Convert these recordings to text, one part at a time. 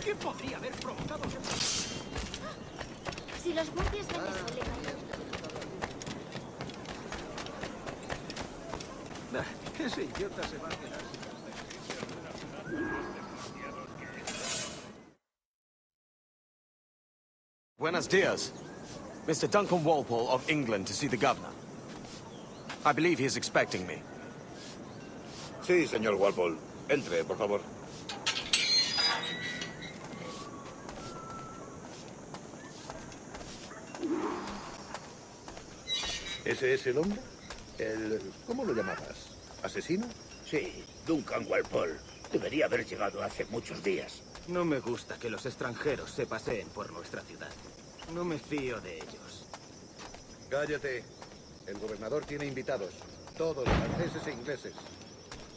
¿Qué podría haber provocado eso? Si los guardias ven eso, le caerán. Ese idiota se va a quedar. Buenos dias. Mr. Duncan Walpole of England to see the governor. I believe he is expecting me. Sí, señor Walpole. Entre, por favor. ¿Ese es el hombre? ¿Cómo lo llamabas? ¿Asesino? Sí, Duncan Walpole. Debería haber llegado hace muchos días. No me gusta que los extranjeros se paseen por nuestra ciudad. No me fío de ellos. Cállate. El gobernador tiene invitados. Todos franceses e ingleses.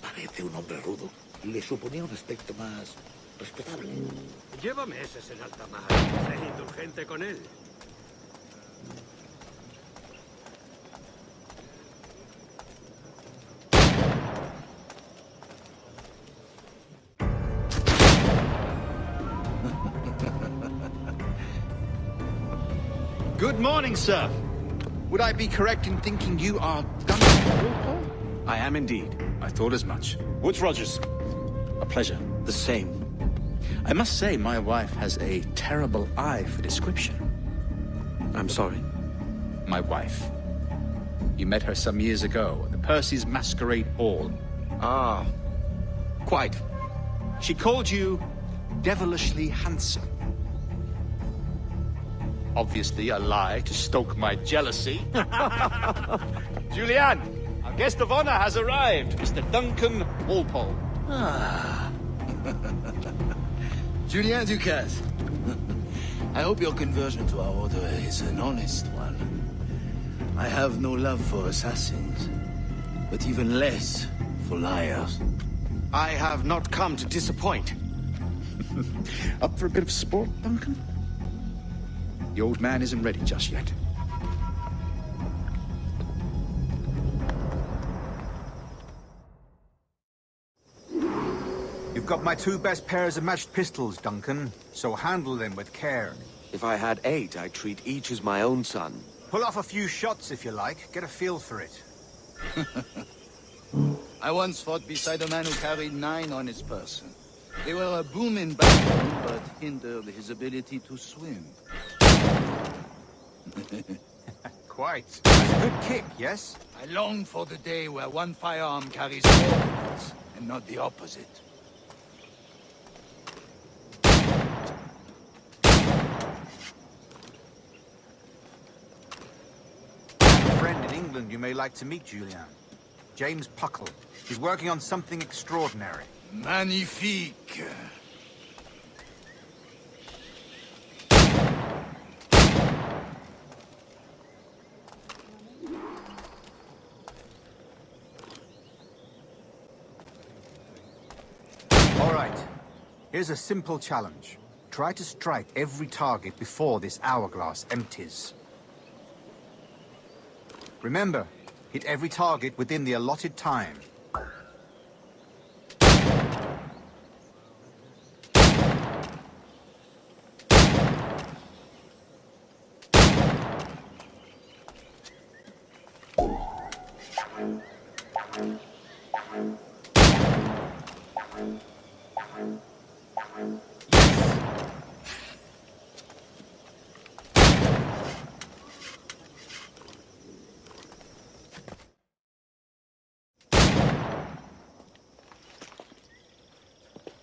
Parece un hombre rudo. Le suponía un aspecto más respetable. Lleva meses en alta mar. Sé indulgente con él. Good morning, sir. Would I be correct in thinking you are Duncan Walpole? I am indeed. I thought as much. Woods Rogers. A pleasure. The same. I must say, my wife has a terrible eye for description. I'm sorry. My wife. You met her some years ago at the Percy's Masquerade Ball. Ah, quite. She called you devilishly handsome. Obviously a lie to stoke my jealousy. Julianne, our guest of honor has arrived, Mr. Duncan Walpole. Ah. Julien Ducasse. I hope your conversion to our order is an honest one. I have no love for assassins, but even less for liars. I have not come to disappoint. Up for a bit of sport, Duncan? The old man isn't ready just yet. You've got my 2 best pairs of matched pistols, Duncan, so handle them with care. If I had 8, I'd treat each as my own son. Pull off a few shots if you like. Get a feel for it. I once fought beside a man who carried 9 on his person. They were a boom in battle, but hindered his ability to swim. Quite. That's a good kick, yes? I long for the day where one firearm carries 4 bullets, and not the opposite. A friend in England you may like to meet, Julian. James Puckle. He's working on something extraordinary. Magnifique! All right. Here's a simple challenge. Try to strike every target before this hourglass empties. Remember, hit every target within the allotted time.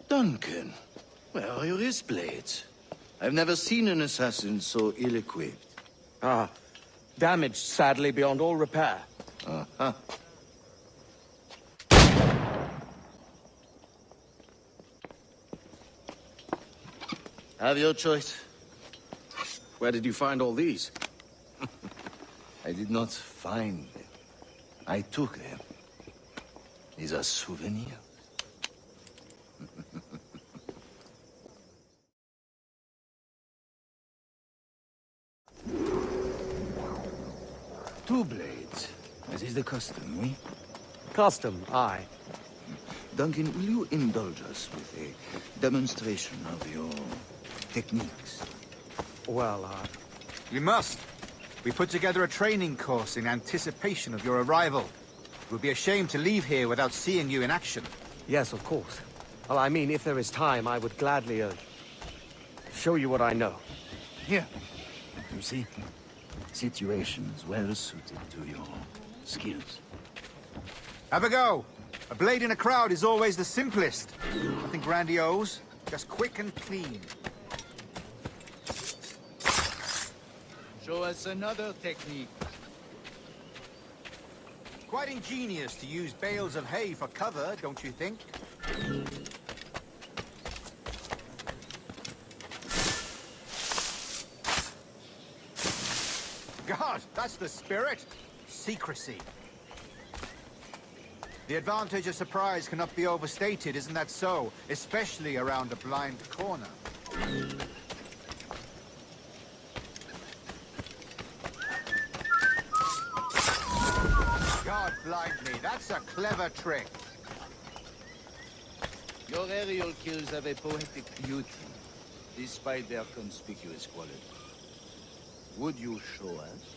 Duncan, where are your wrist blades? I've never seen an assassin so ill-equipped. Ah, damaged sadly beyond all repair. Uh-huh. Have your choice. Where did you find all these? I did not find them. I took them. These are souvenirs. two blades, as is the custom, oui? Custom, aye. Duncan, will you indulge us with a demonstration of your techniques? Well, You must. We put together a training course in anticipation of your arrival. It would be a shame to leave here without seeing you in action. yes, of course. Well, I mean, if there is time, I would gladly, show you what I know. Here. You see? Situations well suited to your skills. Have a go. A blade in a crowd is always the simplest. Nothing grandiose, just quick and clean. Show us another technique. Quite ingenious to use bales of hay for cover, don't you think? God, that's the spirit. Secrecy. The advantage of surprise cannot be overstated, isn't that so? Especially around a blind corner. God blind me, that's a clever trick. Your aerial kills have a poetic beauty, despite their conspicuous quality. Would you show us?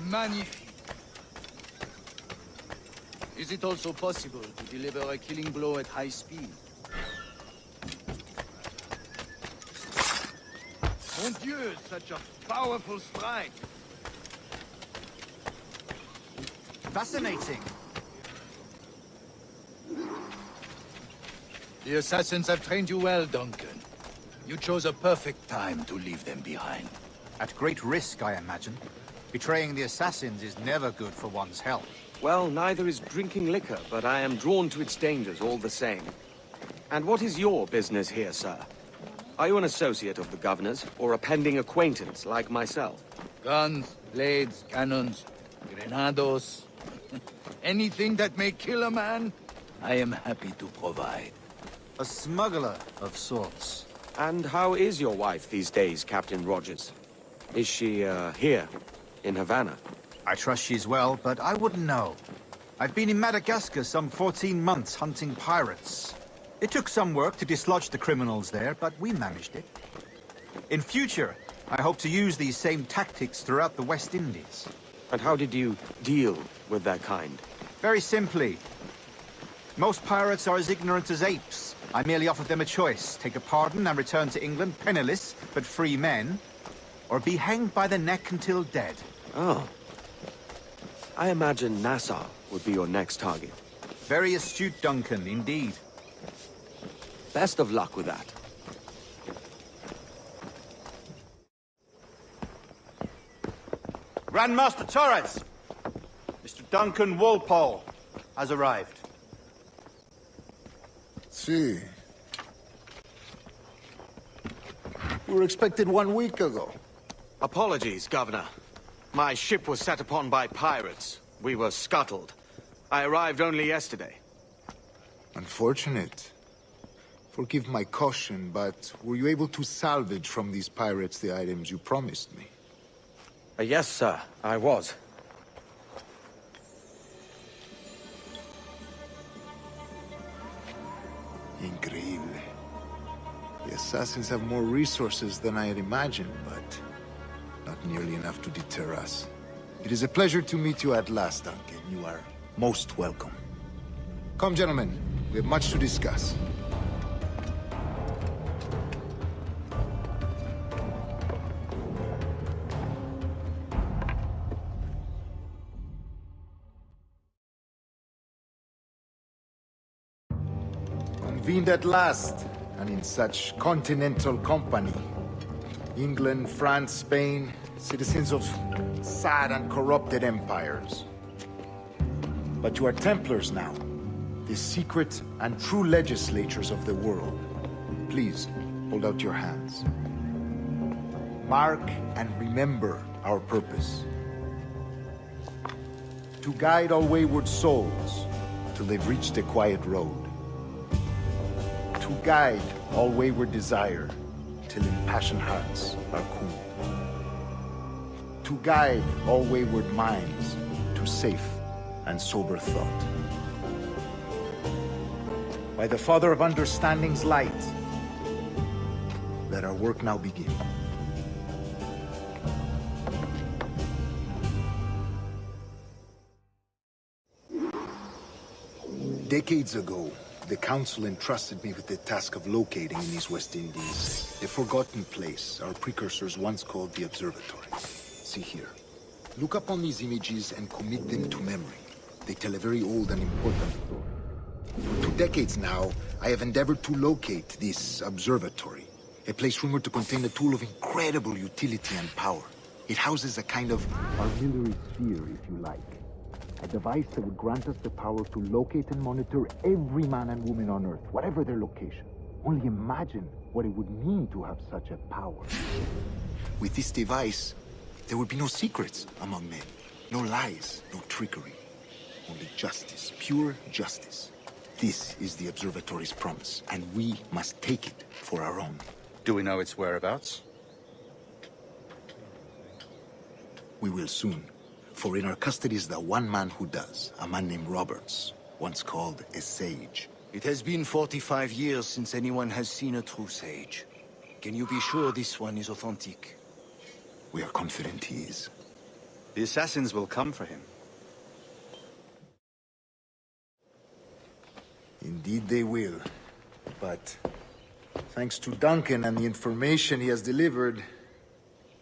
Magnifique. Is it also possible to deliver a killing blow at high speed? Mon Dieu, such a powerful strike. Fascinating. The assassins have trained you well, Duncan. You chose a perfect time to leave them behind. At great risk, I imagine. Betraying the assassins is never good for one's health. Well, neither is drinking liquor, but I am drawn to its dangers all the same. And what is your business here, sir? Are you an associate of the governor's, or a pending acquaintance like myself? Guns, blades, cannons, grenados. Anything that may kill a man, I am happy to provide. A smuggler of sorts. And how is your wife these days, Captain Rogers? Is she, here, in Havana? I trust she's well, but I wouldn't know. I've been in Madagascar some 14 months hunting pirates. It took some work to dislodge the criminals there, but we managed it. In future, I hope to use these same tactics throughout the West Indies. And how did you deal with that kind? Very simply. Most pirates are as ignorant as apes. I merely offered them a choice. Take a pardon and return to England penniless, but free men, or be hanged by the neck until dead. Oh. I imagine Nassau would be your next target. Very astute, Duncan, indeed. Best of luck with that. Grandmaster Torres! Mr. Duncan Walpole has arrived. See. We were expected 1 week ago. Apologies, Governor. My ship was set upon by pirates. We were scuttled. I arrived only yesterday. Unfortunate. Forgive my caution, but were you able to salvage from these pirates the items you promised me? Yes, sir, I was. Increíble. The assassins have more resources than I had imagined, but not nearly enough to deter us. It is a pleasure to meet you at last, Duncan. You are most welcome. Come, gentlemen. We have much to discuss. Convened at last, and in such continental company. England, France, Spain, citizens of sad and corrupted empires. But you are Templars now, the secret and true legislators of the world. Please, hold out your hands. Mark and remember our purpose. To guide all wayward souls till they've reached a quiet road. To guide all wayward desire till impassioned hearts are cooled. To guide all wayward minds to safe and sober thought. By the Father of Understanding's light, let our work now begin. Decades ago, the Council entrusted me with the task of locating in these West Indies a forgotten place our precursors once called the Observatory. See here. Look upon these images and commit them to memory. They tell a very old and important story. For 2 decades now, I have endeavored to locate this observatory, a place rumored to contain a tool of incredible utility and power. It houses a kind of auxiliary sphere, if you like. A device that would grant us the power to locate and monitor every man and woman on Earth, whatever their location. Only imagine what it would mean to have such a power. With this device, there would be no secrets among men, no lies, no trickery. Only justice, pure justice. This is the observatory's promise, and we must take it for our own. Do we know its whereabouts? We will soon. For in our custody is the one man who does, a man named Roberts, once called a sage. It has been 45 years since anyone has seen a true sage. Can you be sure this one is authentic? We are confident he is. The assassins will come for him. Indeed they will. But thanks to Duncan and the information he has delivered,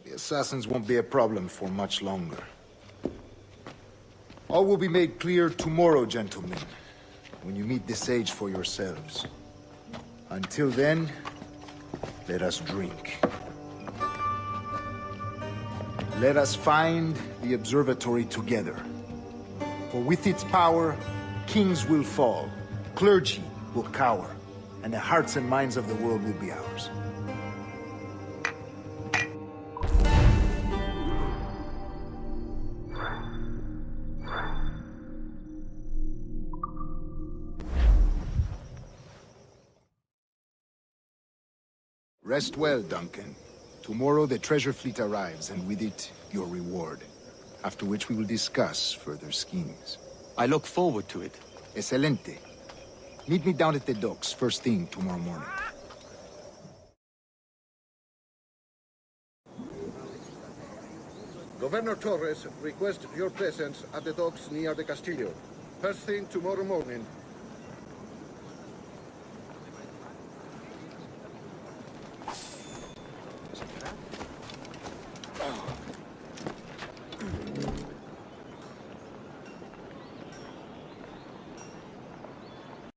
the assassins won't be a problem for much longer. All will be made clear tomorrow, gentlemen, when you meet the sage for yourselves. Until then, let us drink. Let us find the observatory together. For with its power, kings will fall, clergy will cower, and the hearts and minds of the world will be ours. Rest well, Duncan. Tomorrow the treasure fleet arrives, and with it, your reward. After which we will discuss further schemes. I look forward to it. Excelente. Meet me down at the docks first thing tomorrow morning. Governor Torres requests your presence at the docks near the Castillo. First thing tomorrow morning.